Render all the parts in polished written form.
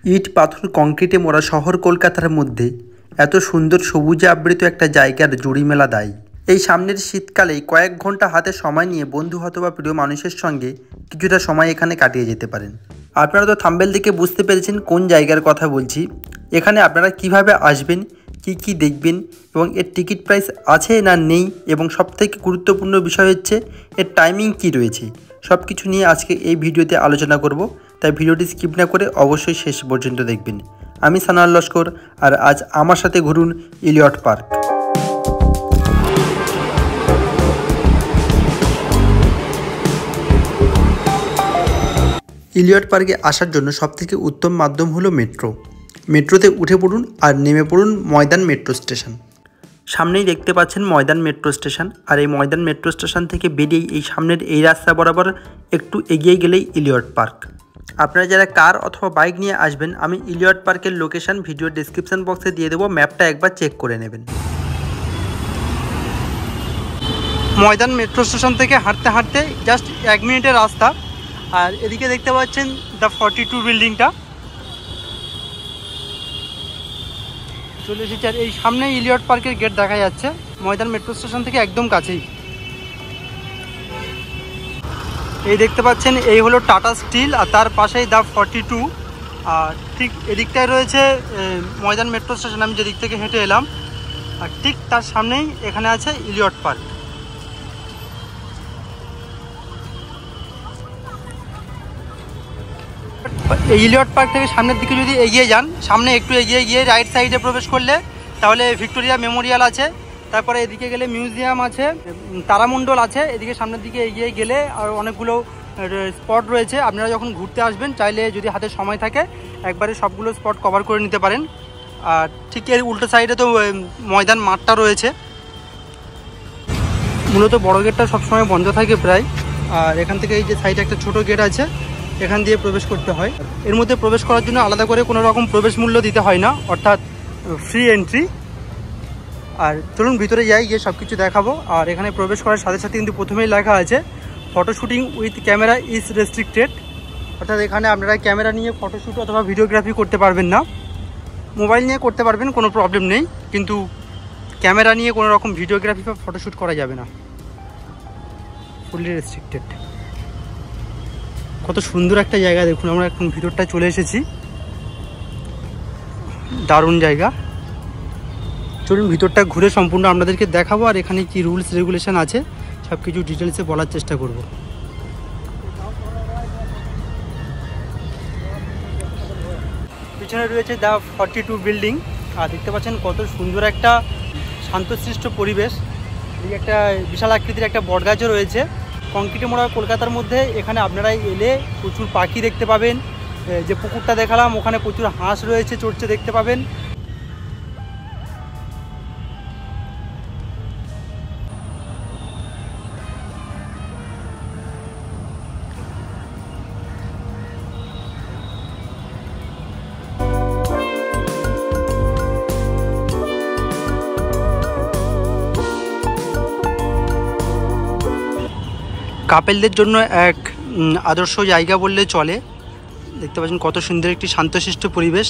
ইট পাথর কংক্রিটে মোড়া শহর কলকাতার মধ্যে এত সুন্দর সবুজে আবৃত একটা জায়গার জুড়ি মেলা দায়। এই সামনের শীতকালেই কয়েক ঘন্টা হাতে সময় নিয়ে বন্ধু অথবা প্রিয় মানুষের সঙ্গে কিছুটা সময় এখানে কাটিয়ে যেতে পারেন। আপনারা তো থাম্বনেল থেকে বুঝতে পেরেছেন কোন জায়গার কথা বলছি। এখানে আপনারা কিভাবে আসবেন, কি দেখবেন এবং এর টিকিট প্রাইস আছে না নেই, এবং সবথেকে গুরুত্বপূর্ণ বিষয় হচ্ছে এর টাইমিং কি রয়েছে, সব কিছু নিয়ে আজকে এই ভিডিওতে আলোচনা করব। তাই ভিডিওটি স্কিপ না করে অবশ্যই শেষ পর্যন্ত দেখবেন। আমি সানোয়ার লস্কর, আর আজ আমার সাথে ঘুরুন ইলিয়ট পার্ক। ইলিয়ট পার্কে আসার জন্য সবথেকে উত্তম মাধ্যম হলো মেট্রো। মেট্রোতে উঠে পড়ুন আর নেমে পড়ুন ময়দান মেট্রো স্টেশন। সামনেই দেখতে পাচ্ছেন ময়দান মেট্রো স্টেশন, আর এই ময়দান মেট্রো স্টেশন থেকে বেরিয়েই এই সামনের এই রাস্তা বরাবর একটু এগিয়ে গেলেই ইলিয়ট পার্ক। আপনারা যারা কার অথবা বাইক নিয়ে আসবেন, আমি ইলিয়ট পার্কের লোকেশন ভিডিও ডেসক্রিপশন বক্সে দিয়ে দেবো, ম্যাপটা একবার চেক করে নেবেন। ময়দান মেট্রো স্টেশন থেকে হাঁটতে হাঁটতে জাস্ট 1 মিনিটের রাস্তা। আর এদিকে দেখতে পাচ্ছেন দ্য 42 বিল্ডিংটা চলে এসেছে, আর এই সামনে ইলিয়ট পার্কের গেট দেখা যাচ্ছে ময়দান মেট্রো স্টেশন থেকে একদম কাছেই। এই দেখতে পাচ্ছেন এই হলো টাটা স্টিল, আর তার পাশেই দ্য 42, আর ঠিক এদিকটায় রয়েছে ময়দান মেট্রো স্টেশন। আমি যেদিক থেকে হেঁটে এলাম, আর ঠিক তার সামনেই এখানে আছে ইলিয়ট পার্ক। এই ইলিয়ট পার্ক থেকে সামনের দিকে যদি এগিয়ে যান, সামনে একটু এগিয়ে গিয়ে রাইট সাইডে প্রবেশ করলে তাহলে ভিক্টোরিয়া মেমোরিয়াল আছে। তারপরে এদিকে গেলে মিউজিয়াম আছে, তারামণ্ডল আছে। এদিকে সামনের দিকে এগিয়ে গেলে আর অনেকগুলো স্পট রয়েছে। আপনারা যখন ঘুরতে আসবেন, চাইলে যদি হাতে সময় থাকে একবারে সবগুলো স্পট কভার করে নিতে পারেন। আর ঠিক এর উল্টো সাইডে তো ময়দান মাঠটা রয়েছে। মূলত বড় গেটটা সবসময় বন্ধ থাকে প্রায়, আর এখান থেকে এই যে সাইডে একটা ছোট গেট আছে, এখান দিয়ে প্রবেশ করতে হয়। এর মধ্যে প্রবেশ করার জন্য আলাদা করে কোনো রকম প্রবেশ মূল্য দিতে হয় না, অর্থাৎ ফ্রি এন্ট্রি। আর চলুন ভিতরে যাই, গিয়ে সব কিছু দেখাবো। আর এখানে প্রবেশ করার সাথে সাথে কিন্তু প্রথমেই লেখা আছে ফটোশ্যুটিং উইথ ক্যামেরা ইজ রেস্ট্রিক্টেড, অর্থাৎ এখানে আপনারা ক্যামেরা নিয়ে ফটোশ্যুট অথবা ভিডিওগ্রাফি করতে পারবেন না। মোবাইল নিয়ে করতে পারবেন, কোনো প্রবলেম নেই, কিন্তু ক্যামেরা নিয়ে কোনো রকম ভিডিওগ্রাফি বা ফটোশ্যুট করা যাবে না, ফুললি রেস্ট্রিক্টেড। কত সুন্দর একটা জায়গা দেখুন, আমরা এখন ভিতরটায় চলে এসেছি, দারুণ জায়গা। চলুন ভিতরটা ঘুরে সম্পূর্ণ আপনাদেরকে দেখাবো, আর এখানে কি রুলস রেগুলেশন আছে সব কিছু ডিটেলসে বলার চেষ্টা করব। পিছনে রয়েছে দ্য 42 বিল্ডিং, আর দেখতে পাচ্ছেন কত সুন্দর একটা শান্তশিষ্ট পরিবেশ। এই একটা বিশাল আকৃতির একটা বটগাছও রয়েছে কংক্রিটে মোড়া কলকাতার মধ্যে। এখানে আপনারা এলে প্রচুর পাখি দেখতে পাবেন। যে পুকুরটা দেখালাম ওখানে প্রচুর হাঁস রয়েছে, চড়ছে দেখতে পাবেন। কাপেলদের জন্য এক আদর্শ জায়গা বললে চলে। দেখতে পাচ্ছেন কত সুন্দর একটি শান্তশিষ্ট পরিবেশ,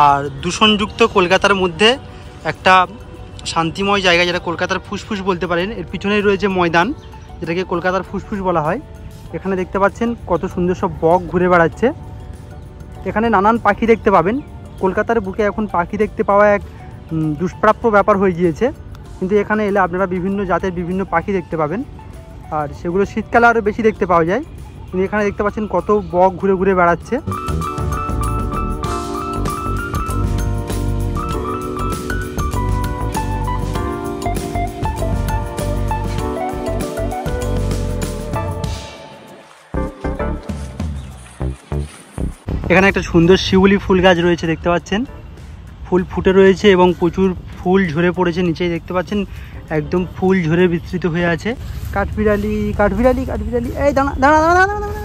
আর দূষণযুক্ত কলকাতার মধ্যে একটা শান্তিময় জায়গা, যেটা কলকাতার ফুসফুস বলতে পারেন। এর পিছনেই রয়েছে ময়দান, যেটাকে কলকাতার ফুসফুস বলা হয়। এখানে দেখতে পাচ্ছেন কত সুন্দর সব বক ঘুরে বেড়াচ্ছে। এখানে নানান পাখি দেখতে পাবেন। কলকাতার বুকে এখন পাখি দেখতে পাওয়া এক দুষ্প্রাপ্য ব্যাপার হয়ে গিয়েছে, কিন্তু এখানে এলে আপনারা বিভিন্ন জাতের বিভিন্ন পাখি দেখতে পাবেন, আর সেগুলো শীতকালে আরও বেশি দেখতে পাওয়া যায়। কিন্তু এখানে দেখতে পাচ্ছেন কত বক ঘুরে ঘুরে বেড়াচ্ছে। এখানে একটা সুন্দর শিউলি ফুল গাছ রয়েছে, দেখতে পাচ্ছেন ফুল ফুটে রয়েছে এবং প্রচুর ফুল ঝরে পড়েছে নিচেই দেখতে পাচ্ছেন, একদম ফুল ঝরে বিস্তৃত হয়ে আছে। কাঠবিড়ালি কাঠবিড়ালি কাঠবিড়ালি, এই দাঁড়া দাঁড়া দাঁড়া দাঁড়া দাঁড়া।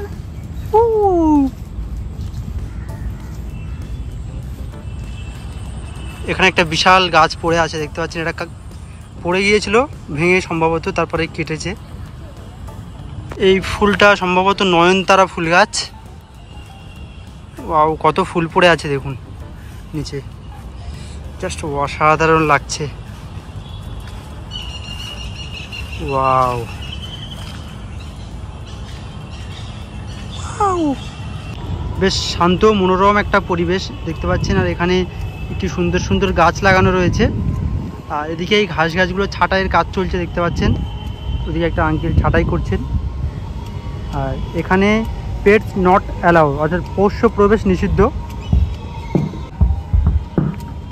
এখানে একটা বিশাল গাছ পড়ে আছে, দেখতে পাচ্ছেন এটা পড়ে গিয়েছিল ভেঙে সম্ভবত, তারপরে কেটেছে। এই ফুলটা সম্ভবত নয়নতারা ফুল গাছ। ওয়াও, কত ফুল পড়ে আছে দেখুন নিচে, জাস্ট অসাধারণ লাগছে। ওয়াও, বেশ শান্ত মনোরম একটা পরিবেশ দেখতে পাচ্ছেন। আর এখানে একটি সুন্দর সুন্দর গাছ লাগানো রয়েছে। আর এদিকে এই গাছগুলো ছাঁটাইয়ের কাজ চলছে দেখতে পাচ্ছেন। ওদিকে একটা আঙ্কেল ছাঁটাই করছেন। আর এখানে পেটস নট অ্যালাউ, অর্থাৎ পোষ্য প্রবেশ নিষিদ্ধ।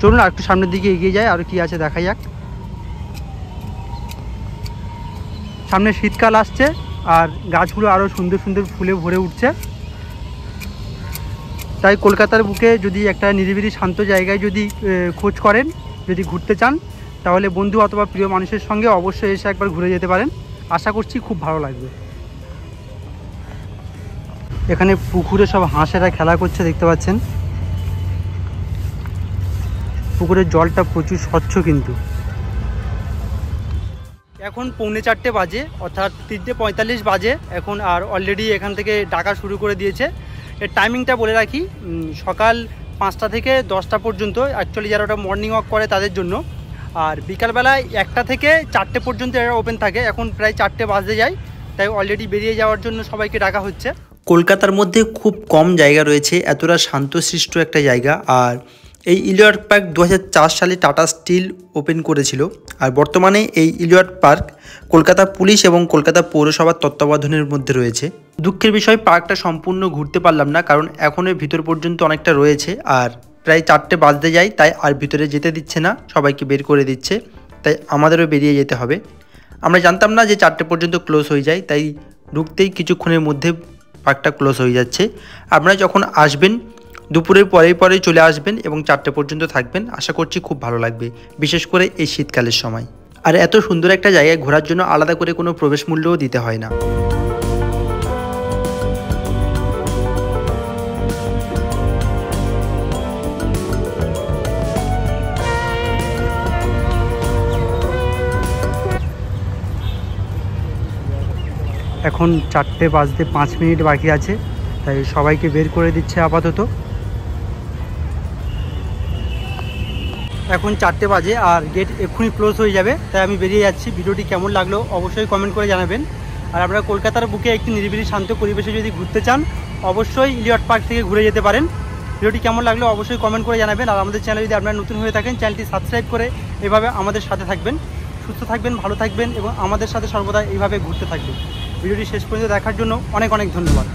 চলুন আর একটু সামনের দিকে এগিয়ে যায়, আর কি আছে দেখা যাক। সামনে শীতকাল আসছে আর গাছগুলো আরও সুন্দর সুন্দর ফুলে ভরে উঠছে। তাই কলকাতার বুকে যদি একটা নিরিবিলি শান্ত জায়গায় যদি খোঁজ করেন, যদি ঘুরতে চান, তাহলে বন্ধু অথবা প্রিয় মানুষের সঙ্গে অবশ্যই এসে একবার ঘুরে যেতে পারেন। আশা করছি খুব ভালো লাগবে। এখানে পুকুরে সব হাঁসেরা খেলা করছে দেখতে পাচ্ছেন। পুকুরের জলটা প্রচুর স্বচ্ছ কিন্তু। এখন 3:45 বাজে, অর্থাৎ 3:45 বাজে এখন। আর অলরেডি এখান থেকে ডাকা শুরু করে দিয়েছে। এর টাইমিংটা বলে রাখি, সকাল 5টা থেকে 10টা পর্যন্ত, অ্যাকচুয়ালি যারা ওটা মর্নিং ওয়াক করে তাদের জন্য। আর বিকালবেলায় 1টা থেকে 4টে পর্যন্ত এরা ওপেন থাকে। এখন প্রায় 4টে বাজতে যায়, তাই অলরেডি বেরিয়ে যাওয়ার জন্য সবাইকে ডাকা হচ্ছে। কলকাতার মধ্যে খুব কম জায়গা রয়েছে এতটা শান্তশিষ্ট একটা জায়গা। আর এই ইলিয়ট পার্ক 2004 সালে টাটা স্টিল ওপেন করেছিল। আর বর্তমানে এই ইলিয়ট পার্ক কলকাতা পুলিশ এবং কলকাতা পৌরসভার তত্ত্বাবধানের মধ্যে রয়েছে। দুঃখের বিষয়, পার্কটা সম্পূর্ণ ঘুরতে পারলাম না, কারণ এখনও ভিতর পর্যন্ত অনেকটা রয়েছে। আর প্রায় 4টে বাজতে যায়, তাই আর ভিতরে যেতে দিচ্ছে না, সবাইকে বের করে দিচ্ছে। তাই আমাদেরও বেরিয়ে যেতে হবে। আমরা জানতাম না যে 4টে পর্যন্ত ক্লোজ হয়ে যায়, তাই ঢুকতেই কিছুক্ষণের মধ্যে পার্কটা ক্লোজ হয়ে যাচ্ছে। আপনারা যখন আসবেন দুপুরের পরেই চলে আসবেন এবং 4টে পর্যন্ত থাকবেন। আশা করছি খুব ভালো লাগবে, বিশেষ করে এই শীতকালের সময়। আর এত সুন্দর একটা জায়গায় ঘোরার জন্য আলাদা করে কোনো প্রবেশ মূল্যও দিতে হয় না। এখন 4টে বাজতে 5 মিনিট বাকি আছে, তাই সবাইকে বের করে দিচ্ছে আপাতত। এখন 4টে বাজে আর গেট এক্ষুনি ক্লোজ হয়ে যাবে, তাই আমি বেরিয়ে যাচ্ছি। ভিডিওটি কেমন লাগলো অবশ্যই কমেন্ট করে জানাবেন। আর আপনারা কলকাতার বুকে একটি নিরিবিলি শান্ত পরিবেশে যদি ঘুরতে চান, অবশ্যই ইলিয়ট পার্ক থেকে ঘুরে যেতে পারেন। ভিডিওটি কেমন লাগলো অবশ্যই কমেন্ট করে জানাবেন। আর আমাদের চ্যানেলে যদি আপনারা নতুন হয়ে থাকেন, চ্যানেলটি সাবস্ক্রাইব করে এভাবে আমাদের সাথে থাকবেন। সুস্থ থাকবেন, ভালো থাকবেন এবং আমাদের সাথে সর্বদা এইভাবে ঘুরতে থাকবেন। ভিডিওটি শেষ পর্যন্ত দেখার জন্য অনেক অনেক ধন্যবাদ।